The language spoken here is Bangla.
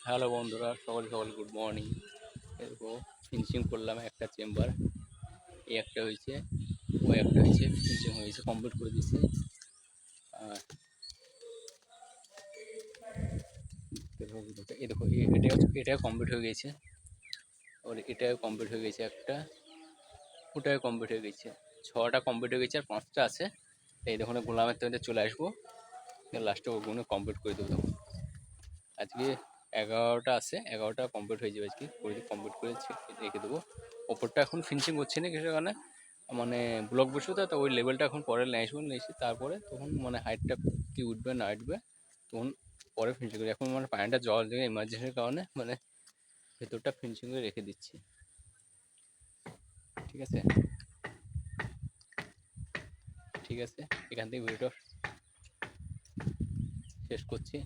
হ্যালো বন্ধুরা, সকাল সকাল গুড মর্নিং। এরকম ফিনিশিং করলাম একটা চেম্বার, এই একটা হয়েছে, ও একটা হয়েছে, ফিনিশিং হয়েছে, কমপ্লিট করে দিয়েছি। আর এই দেখো, এটাও কমপ্লিট হয়ে গেছে, আর এটাও কমপ্লিট হয়ে গেছে, একটা ওটাও কমপ্লিট হয়ে গেছে, 6টা কমপ্লিট হয়ে গেছে আর 5টা আছে। এই দেখুন গোলামের থেকে চলে আসবো, লাস্টে ওগুলো কমপ্লিট করে দেবো। তখন আজকে 11টা আছে, 11টা কমপ্লিট হয়ে যাবে আজকে, করে কমপ্লিট করে রেখে দেবো। ওপরটা এখন ফিনিশিং হচ্ছে না কিছু কারণে, মানে ব্লক বসবে, তো ওই লেভেলটা এখন পরে নিয়ে আসবো, নিয়ে এসে তারপরে তখন মানে হাইটটা কি উঠবে না উঠবে তখন পরে ফিনিশিং করি। এখন মানে পানিটা জল দিয়ে এমার্জেন্সির কারণে মানে ভেতরটা ফিনিশিং করে রেখে দিচ্ছি। ঠিক আছে, ঠিক আছে, এখান থেকে ভিডিওটা শেষ করছি।